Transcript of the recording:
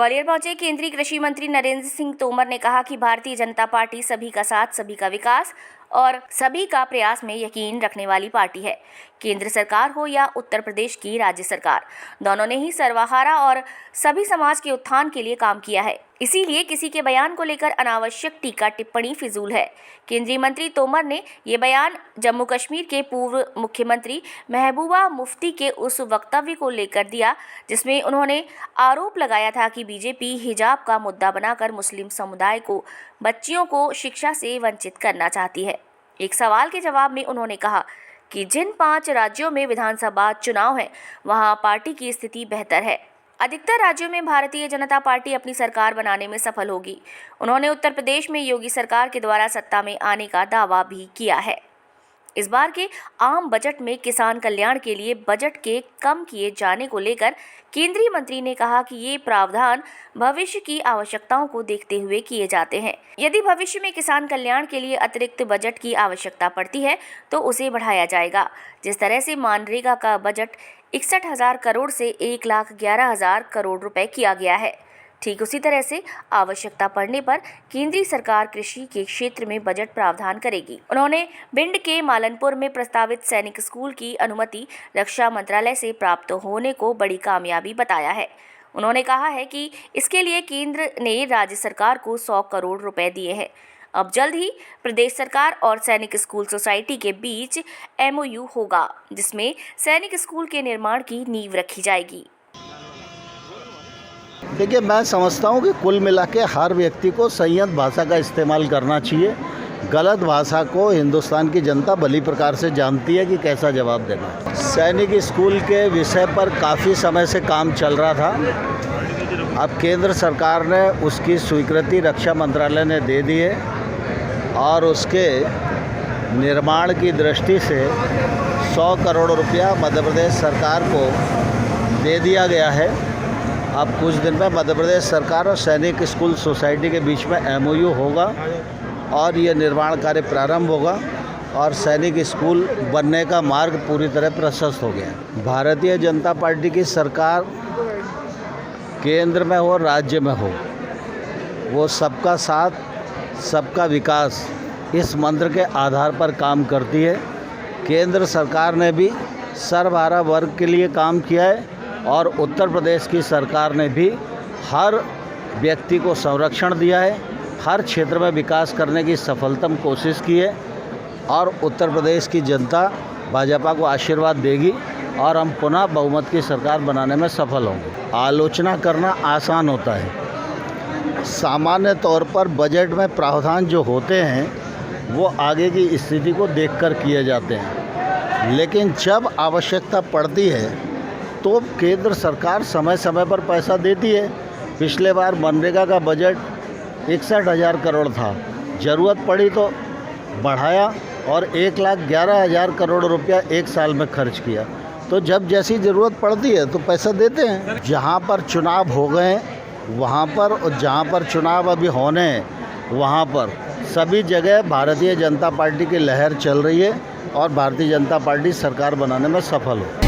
ग्वालियर पहुंचे केंद्रीय कृषि मंत्री नरेंद्र सिंह तोमर ने कहा कि भारतीय जनता पार्टी सभी का साथ, सभी का विकास और सभी का प्रयास में यकीन रखने वाली पार्टी है। केंद्र सरकार हो या उत्तर प्रदेश की राज्य सरकार, दोनों ने ही सर्वहारा और सभी समाज के उत्थान के लिए काम किया है। इसीलिए किसी के बयान को लेकर अनावश्यक टीका टिप्पणी फिजूल है। केंद्रीय मंत्री तोमर ने ये बयान जम्मू कश्मीर के पूर्व मुख्यमंत्री महबूबा मुफ्ती के उस वक्तव्य को लेकर दिया जिसमें उन्होंने आरोप लगाया था कि बीजेपी हिजाब का मुद्दा बनाकर मुस्लिम समुदाय को, बच्चियों को शिक्षा से वंचित करना चाहती है। एक सवाल के जवाब में उन्होंने कहा कि जिन 5 राज्यों में विधानसभा चुनाव है वहां पार्टी की स्थिति बेहतर है। अधिकतर राज्यों में भारतीय जनता पार्टी अपनी सरकार बनाने में सफल होगी। उन्होंने उत्तर प्रदेश में योगी सरकार के द्वारा सत्ता में आने का दावा भी किया है। इस बार के आम बजट में किसान कल्याण के लिए बजट के कम किए जाने को लेकर केंद्रीय मंत्री ने कहा कि ये प्रावधान भविष्य की आवश्यकताओं को देखते हुए किए जाते हैं। यदि भविष्य में किसान कल्याण के लिए अतिरिक्त बजट की आवश्यकता पड़ती है तो उसे बढ़ाया जाएगा। जिस तरह से मनरेगा का बजट 61,000 करोड़ से 1,11,000 करोड़ रुपए किया गया है, ठीक उसी तरह से आवश्यकता पड़ने पर केंद्रीय सरकार कृषि के क्षेत्र में बजट प्रावधान करेगी। उन्होंने भिंड के मालनपुर में प्रस्तावित सैनिक स्कूल की अनुमति रक्षा मंत्रालय से प्राप्त होने को बड़ी कामयाबी बताया है। उन्होंने कहा है कि इसके लिए केंद्र ने राज्य सरकार को 100 करोड़ रुपए दिए हैं। अब जल्द ही प्रदेश सरकार और सैनिक स्कूल सोसाइटी के बीच MOU होगा जिसमें सैनिक स्कूल के निर्माण की नींव रखी जाएगी। देखिए, मैं समझता हूँ कि कुल मिला के हर व्यक्ति को संयत भाषा का इस्तेमाल करना चाहिए। गलत भाषा को हिंदुस्तान की जनता भली प्रकार से जानती है कि कैसा जवाब देना है। सैनिक स्कूल के विषय पर काफ़ी समय से काम चल रहा था। अब केंद्र सरकार ने उसकी स्वीकृति रक्षा मंत्रालय ने दे दी है और उसके निर्माण की दृष्टि से 100 करोड़ रुपया मध्य प्रदेश सरकार को दे दिया गया है। अब कुछ दिन में मध्य प्रदेश सरकार और सैनिक स्कूल सोसाइटी के बीच में MOU होगा और ये निर्माण कार्य प्रारंभ होगा और सैनिक स्कूल बनने का मार्ग पूरी तरह प्रशस्त हो गया। भारतीय जनता पार्टी की सरकार केंद्र में हो, राज्य में हो, वो सबका साथ, सबका विकास इस मंत्र के आधार पर काम करती है। केंद्र सरकार ने भी सर्वहारा वर्ग के लिए काम किया है और उत्तर प्रदेश की सरकार ने भी हर व्यक्ति को संरक्षण दिया है, हर क्षेत्र में विकास करने की सफलतम कोशिश की है और उत्तर प्रदेश की जनता भाजपा को आशीर्वाद देगी और हम पुनः बहुमत की सरकार बनाने में सफल होंगे। आलोचना करना आसान होता है। सामान्य तौर पर बजट में प्रावधान जो होते हैं वो आगे की स्थिति को देखकर किए जाते हैं, लेकिन जब आवश्यकता पड़ती है तो केंद्र सरकार समय समय पर पैसा देती है। पिछले बार मनरेगा का बजट 61,000 करोड़ था, ज़रूरत पड़ी तो बढ़ाया और 1,11,000 करोड़ रुपया एक साल में खर्च किया। तो जब जैसी ज़रूरत पड़ती है तो पैसा देते हैं। जहाँ पर चुनाव हो गए वहाँ पर और जहाँ पर चुनाव अभी होने हैं वहाँ पर सभी जगह भारतीय जनता पार्टी की लहर चल रही है और भारतीय जनता पार्टी सरकार बनाने में सफल हो।